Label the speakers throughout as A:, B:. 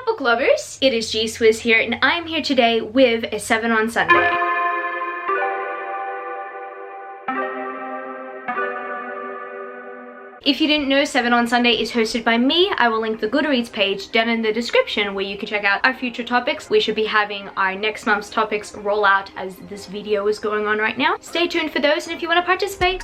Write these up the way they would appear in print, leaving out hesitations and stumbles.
A: book lovers? It is G Swizz here, and I'm here today with a 7 on Sunday. If you didn't know, 7 on Sunday is hosted by me. I will link the Goodreads page down in the description where you can check out our future topics. We should be having our next month's topics roll out as this video is going on right now. Stay tuned for those, and if you want to participate.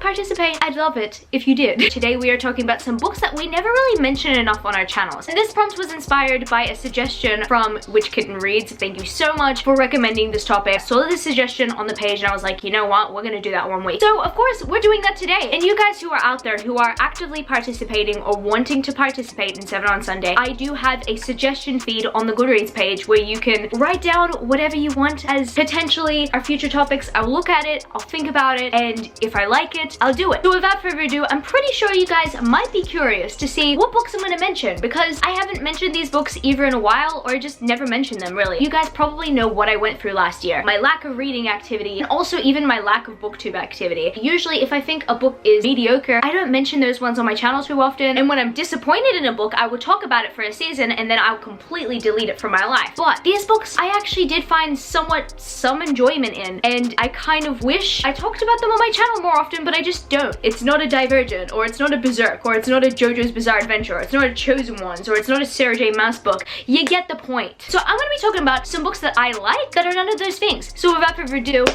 A: I'd love it if you did. Today we are talking about some books that we never really mention enough on our channels. And this prompt was inspired by a suggestion from Which Kitten Reads. Thank you so much for recommending this topic. I saw this suggestion on the page and I was like, you know what? We're gonna do that one week. So of course we're doing that today. And you guys who are out there who are actively participating or wanting to participate in 7 on Sunday, I do have a suggestion feed on the Goodreads page where you can write down whatever you want as potentially our future topics. I'll look at it, I'll think about it, and if I like it, I'll do it. So without further ado, I'm pretty sure you guys might be curious to see what books I'm going to mention, because I haven't mentioned these books either in a while or just never mentioned them really. You guys probably know what I went through last year. My lack of reading activity, and also even my lack of booktube activity. Usually if I think a book is mediocre, I don't mention those ones on my channel too often, and when I'm disappointed in a book, I will talk about it for a season and then I'll completely delete it from my life. But these books I actually did find some enjoyment in, and I kind of wish I talked about them on my channel more often, but I just don't. It's not a Divergent, or it's not a Berserk, or it's not a JoJo's Bizarre Adventure, or it's not a Chosen Ones, or it's not a Sarah J Maas book. You get the point. So I'm gonna be talking about some books that I like that are none of those things. So without further ado,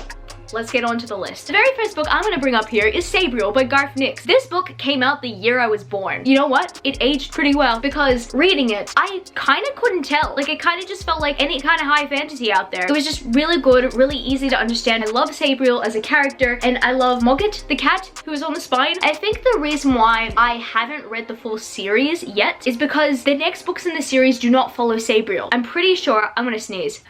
A: let's get on to the list. The very first book I'm gonna bring up here is Sabriel by Garth Nix. This book came out the year I was born. You know what? It aged pretty well, because reading it, I kind of couldn't tell. Like, it kind of just felt like any kind of high fantasy out there. It was just really good, really easy to understand. I love Sabriel as a character, and I love Mogget, the cat who is on the spine. I think the reason why I haven't read the full series yet is because the next books in the series do not follow Sabriel. I'm pretty sure, I'm gonna sneeze.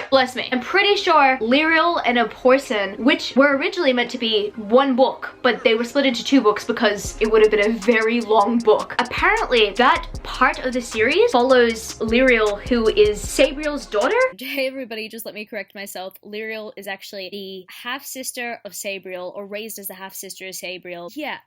A: Bless me. I'm pretty sure Lyriel and A Porson, which were originally meant to be one book, but they were split into 2 books because it would have been a very long book. Apparently, that part of the series follows Lyriel, who is Sabriel's daughter.
B: Hey everybody, just let me correct myself. Lyriel is actually the half-sister of Sabriel, or raised as the half-sister of Sabriel. Yeah,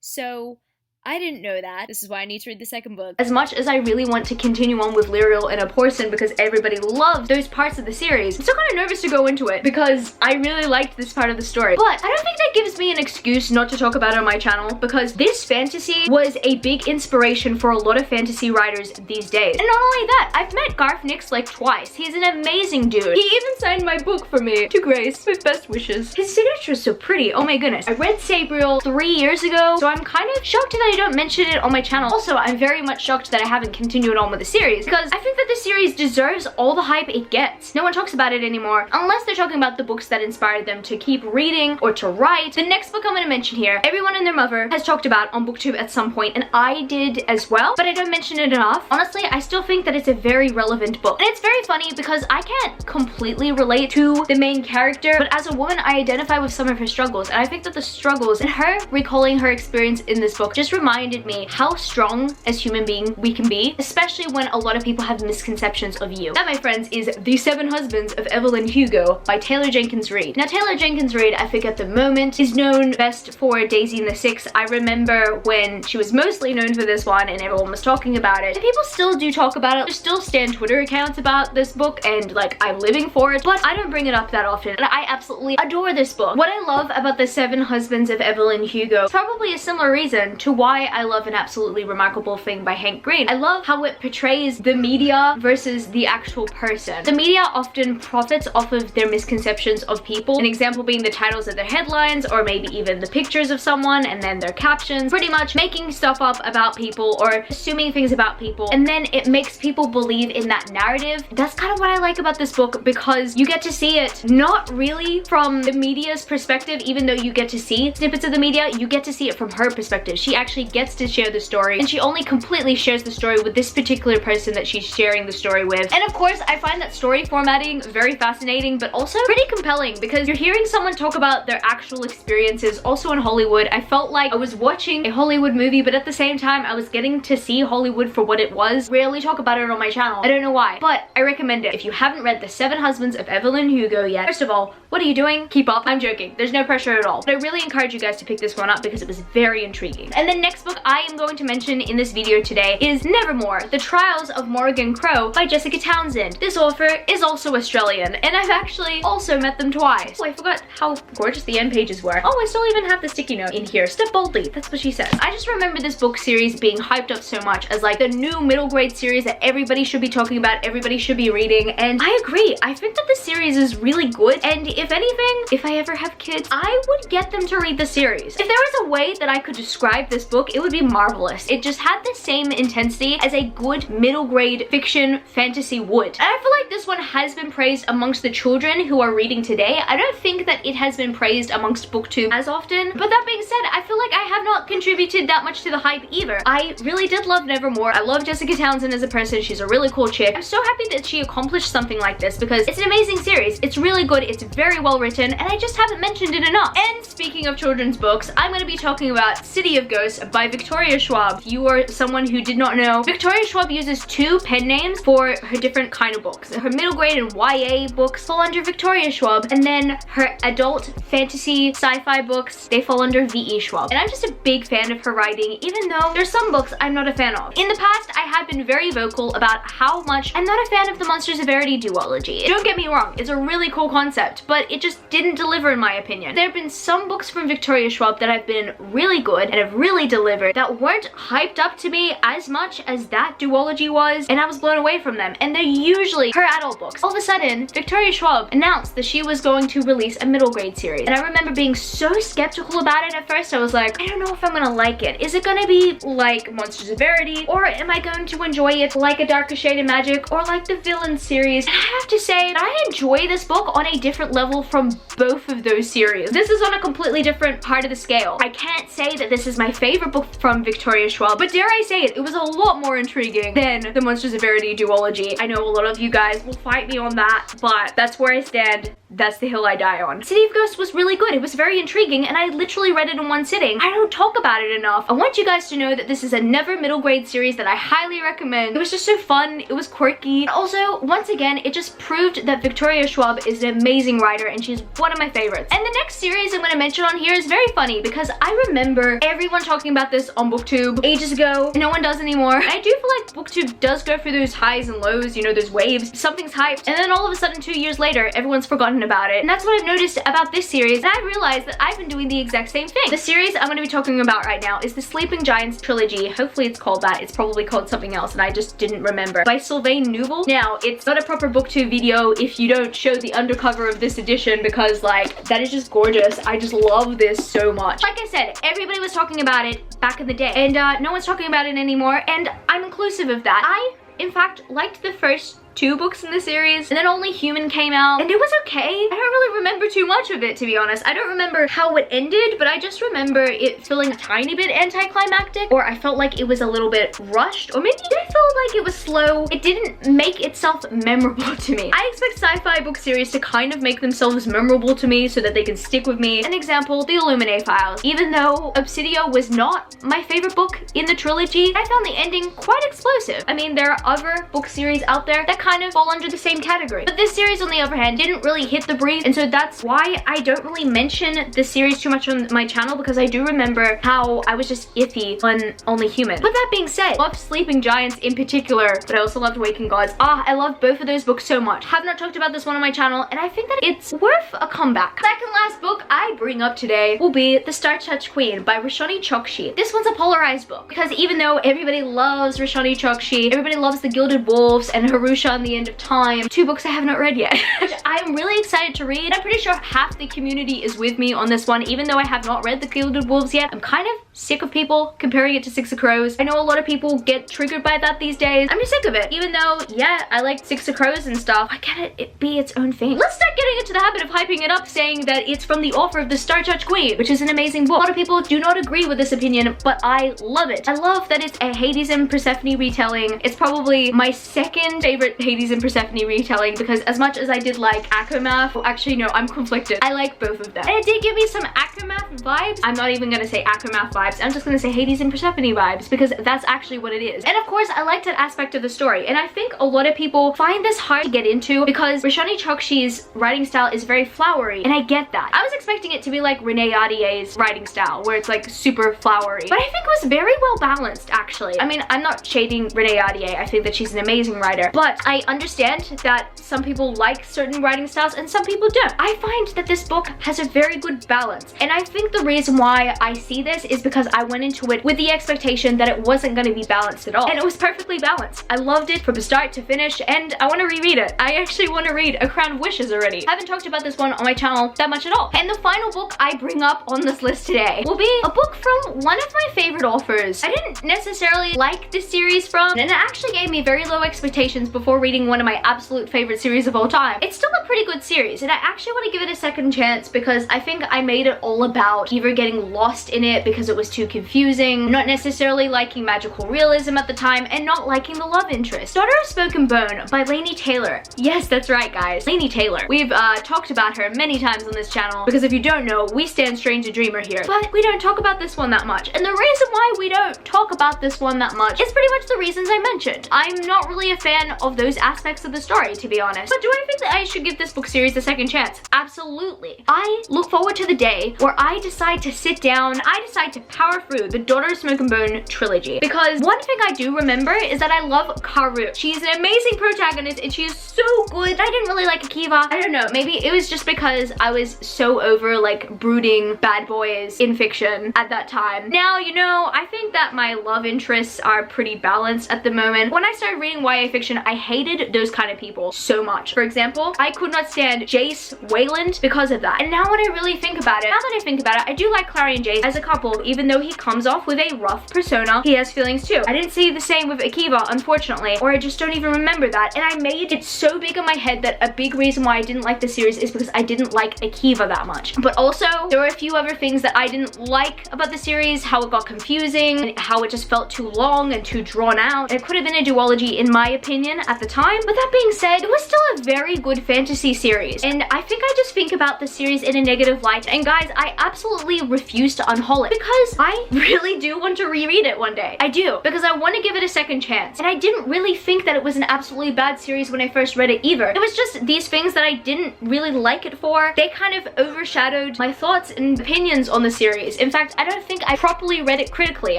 B: so I didn't know that. This is why I need to read the second book.
A: As much as I really want to continue on with Lyriel and A Porson because everybody loves those parts of the series, I'm still kind of nervous to go into it because I really liked this part of the story. But I don't think that gives me an excuse not to talk about it on my channel, because this fantasy was a big inspiration for a lot of fantasy writers these days. And not only that, I've met Garth Nix like twice. He's an amazing dude. He even signed my book for me, to Grace, with best wishes. His signature is so pretty. Oh my goodness. I read Sabriel 3 years ago, so I'm kind of shocked that I don't mention it on my channel. Also, I'm very much shocked that I haven't continued on with the series, because I think that the series deserves all the hype it gets. No one talks about it anymore, unless they're talking about the books that inspired them to keep reading or to write. The next book I'm going to mention here, everyone and their mother has talked about on BookTube at some point, and I did as well, but I don't mention it enough. Honestly, I still think that it's a very relevant book. And it's very funny because I can't completely relate to the main character, but as a woman, I identify with some of her struggles, and I think that the struggles and her recalling her experience in this book just reminded me how strong as human beings we can be, especially when a lot of people have misconceptions of you. That, my friends, is The 7 Husbands of Evelyn Hugo by Taylor Jenkins Reid. Now, Taylor Jenkins Reid, I think at the moment, is known best for Daisy and the Six. I remember when she was mostly known for this one and everyone was talking about it. And people still do talk about it. There's still Stan Twitter accounts about this book, and like, I'm living for it, but I don't bring it up that often. And I absolutely adore this book. What I love about The 7 Husbands of Evelyn Hugo is probably a similar reason to why I love An Absolutely Remarkable Thing by Hank Green. I love how it portrays the media versus the actual person. The media often profits off of their misconceptions of people. An example being the titles of their headlines, or maybe even the pictures of someone and then their captions, pretty much making stuff up about people or assuming things about people, and then it makes people believe in that narrative. That's kind of what I like about this book, because you get to see it not really from the media's perspective, even though you get to see snippets of the media, you get to see it from her perspective. She actually gets to share the story, and she only completely shares the story with this particular person that she's sharing the story with. And of course, I find that story formatting very fascinating, but also pretty compelling, because you're hearing someone talk about their actual experiences also in Hollywood. I felt like I was watching a Hollywood movie, but at the same time, I was getting to see Hollywood for what it was. Rarely talk about it on my channel. I don't know why, but I recommend it. If you haven't read The 7 Husbands of Evelyn Hugo yet, first of all, what are you doing? Keep up. I'm joking. There's no pressure at all. But I really encourage you guys to pick this one up because it was very intriguing. And then next next book I am going to mention in this video today is Nevermore, The Trials of Morrigan Crow by Jessica Townsend. This author is also Australian, and I've actually also met them twice. Oh, I forgot how gorgeous the end pages were. Oh, I still even have the sticky note in here. Step boldly, that's what she says. I just remember this book series being hyped up so much as like the new middle grade series that everybody should be talking about, everybody should be reading, and I agree. I think that this series is really good, and if anything, if I ever have kids, I would get them to read the series. If there was a way that I could describe this book, it would be marvelous. It just had the same intensity as a good middle grade fiction fantasy would. And I feel like this one has been praised amongst the children who are reading today. I don't think that it has been praised amongst booktube as often, but that being said, I feel like I have not contributed that much to the hype either. I really did love Nevermore. I love Jessica Townsend as a person. She's a really cool chick. I'm so happy that she accomplished something like this because it's an amazing series. It's really good. It's very well written, and I just haven't mentioned it enough. And speaking of children's books, I'm going to be talking about City of Ghosts by Victoria Schwab. If you are someone who did not know, Victoria Schwab uses two pen names for her different kind of books. Her middle grade and YA books fall under Victoria Schwab, and then her adult fantasy sci-fi books, they fall under V.E. Schwab. And I'm just a big fan of her writing, even though there's some books I'm not a fan of. In the past, I have been very vocal about how much I'm not a fan of the Monsters of Verity duology. Don't get me wrong, it's a really cool concept, but it just didn't deliver in my opinion. There have been some books from Victoria Schwab that have been really good and have really delivered that weren't hyped up to me as much as that duology was, and I was blown away from them. And they're usually her adult books. All of a sudden, Victoria Schwab announced that she was going to release a middle grade series. And I remember being so skeptical about it at first. I was like, I don't know if I'm gonna like it. Is it gonna be like Monsters of Verity, or am I going to enjoy it like A Darker Shade of Magic, or like the Villain series? And I have to say that I enjoy this book on a different level from both of those series. This is on a completely different part of the scale. I can't say that this is my favorite book from Victoria Schwab, but dare I say it, it was a lot more intriguing than the Monsters of Verity duology. I know a lot of you guys will fight me on that, but that's where I stand. That's the hill I die on. City of Ghosts was really good. It was very intriguing, and I literally read it in one sitting. I don't talk about it enough. I want you guys to know that this is a never middle grade series that I highly recommend. It was just so fun. It was quirky. And also, once again, it just proved that Victoria Schwab is an amazing writer, and she's one of my favorites. And the next series I'm going to mention on here is very funny because I remember everyone talking about this on BookTube ages ago. No one does anymore. And I do feel like BookTube does go through those highs and lows, you know, those waves. Something's hyped, and then all of a sudden 2 years later, everyone's forgotten about it. And that's what I've noticed about this series, and I realized that I've been doing the exact same thing. The series I'm going to be talking about right now is the Sleeping Giants trilogy. Hopefully it's called that. It's probably called something else and I just didn't remember. By Sylvain Neuvel. Now, it's not a proper BookTube video if you don't show the undercover of this edition because like, that is just gorgeous. I just love this so much. Like I said, everybody was talking about it back in the day, and no one's talking about it anymore, and I'm inclusive of that. I, in fact, liked the first 2 books in the series, and then Only Human came out, and it was okay. I don't really remember too much of it, to be honest. I don't remember how it ended, but I just remember it feeling a tiny bit anticlimactic, or I felt like it was a little bit rushed, or maybe I felt like it was slow. It didn't make itself memorable to me. I expect sci-fi book series to kind of make themselves memorable to me so that they can stick with me. An example, The Illuminae Files. Even though Obsidio was not my favorite book in the trilogy, I found the ending quite explosive. I mean, there are other book series out there that kind of fall under the same category. But this series, on the other hand, didn't really hit the brief, and so that's why I don't really mention this series too much on my channel, because I do remember how I was just iffy on Only Human. But that being said, I loved Sleeping Giants in particular, but I also loved Waking Gods. I love both of those books so much. Have not talked about this one on my channel, and I think that it's worth a comeback. Second last book I bring up today will be The Star-Touched Queen by Roshani Chokshi. This one's a polarized book, because even though everybody loves Roshani Chokshi, everybody loves The Gilded Wolves and Harusha and the End of Time, 2 books I have not read yet. I'm really excited to read. I'm pretty sure half the community is with me on this one, even though I have not read The Gilded Wolves yet. I'm kind of sick of people comparing it to Six of Crows. I know a lot of people get triggered by that these days. I'm just sick of it. Even though, yeah, I like Six of Crows and stuff, why can't it be its own thing? Let's start getting into the habit of hyping it up, saying that it's from the author of The Star-Touched Queen, which is an amazing book. A lot of people do not agree with this opinion, but I love it. I love that it's a Hades and Persephone retelling. It's probably my second favorite Hades and Persephone retelling, because as much as I did like Akermath, well, actually no, I'm conflicted. I like both of them. And it did give me some Akermath vibes. I'm not even gonna say Akermath vibes vibes. I'm just gonna say Hades and Persephone vibes because that's actually what it is. And of course, I liked that aspect of the story. And I think a lot of people find this hard to get into because Roshani Chokshi's writing style is very flowery, and I get that. I was expecting it to be like Renee Ahdier's writing style, where it's like super flowery. But I think it was very well balanced, actually. I mean, I'm not shading Renee Ahdier. I think that she's an amazing writer. But I understand that some people like certain writing styles and some people don't. I find that this book has a very good balance. And I think the reason why I see this is because I went into it with the expectation that it wasn't going to be balanced at all. And it was perfectly balanced. I loved it from start to finish, and I want to reread it. I actually want to read A Crown of Wishes already. I haven't talked about this one on my channel that much at all. And the final book I bring up on this list today will be a book from one of my favorite authors. I didn't necessarily like this series from, and it actually gave me very low expectations before reading one of my absolute favorite series of all time. It's still a pretty good series, and I actually want to give it a second chance because I think I made it all about either getting lost in it because it was too confusing, not necessarily liking magical realism at the time, and not liking the love interest. Daughter of Spoken Bone by Laini Taylor. Yes, that's right, guys. Laini Taylor. We've talked about her many times on this channel because if you don't know, we stand Stranger Dreamer here, but we don't talk about this one that much. And the reason why we don't talk about this one that much is pretty much the reasons I mentioned. I'm not really a fan of those aspects of the story, to be honest. But do I think that I should give this book series a second chance? Absolutely. I look forward to the day where I decide to sit down, I decide to power through the Daughter of Smoke and Bone trilogy. Because one thing I do remember is that I love Karu. She's an amazing protagonist and she is so good. I didn't really like Akiva. I don't know, maybe it was just because I was so over like brooding bad boys in fiction at that time. Now, you know, I think that my love interests are pretty balanced at the moment. When I started reading YA fiction, I hated those kind of people so much. For example, I could not stand Jace Wayland because of that. And now when I really think about it, I do like Clary and Jace as a couple, even though he comes off with a rough persona, he has feelings too. I didn't see the same with Akiva, unfortunately, or I just don't even remember that. And I made it so big in my head that a big reason why I didn't like the series is because I didn't like Akiva that much. But also, there were a few other things that I didn't like about the series, how it got confusing, and how it just felt too long and too drawn out. It could have been a duology in my opinion at the time. But that being said, it was still a very good fantasy series. And I think I just think about the series in a negative light. And guys, I absolutely refuse to unhaul it because I really do want to reread it one day. I do, because I want to give it a second chance. And I didn't really think that it was an absolutely bad series when I first read it either. It was just these things that I didn't really like it for. They kind of overshadowed my thoughts and opinions on the series. In fact, I don't think I properly read it critically.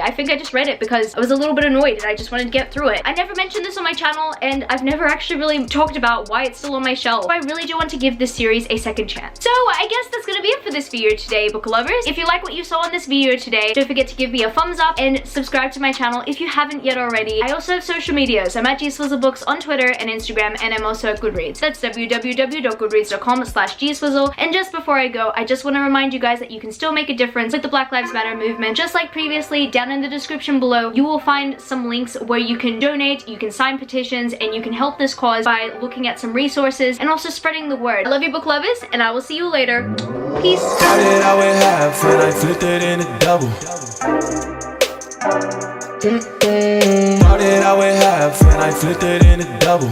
A: I think I just read it because I was a little bit annoyed and I just wanted to get through it. I never mentioned this on my channel and I've never actually really talked about why it's still on my shelf. So I really do want to give this series a second chance. So I guess that's gonna be it for this video today, book lovers. If you like what you saw in this video today, don't forget to give me a thumbs up and subscribe to my channel if you haven't yet already. I also have social media, so I'm at GSwizzleBooks on Twitter and Instagram, and I'm also at Goodreads. That's www.goodreads.com/GSwizzle. And just before I go, I just want to remind you guys that you can still make a difference with the Black Lives Matter movement. Just like previously, down in the description below, you will find some links where you can donate, you can sign petitions, and you can help this cause by looking at some resources and also spreading the word. I love you, book lovers, and I will see you later. Peace.
C: How did I weigh half and I flipped it in a double? How did I weigh half and I flipped it in a double?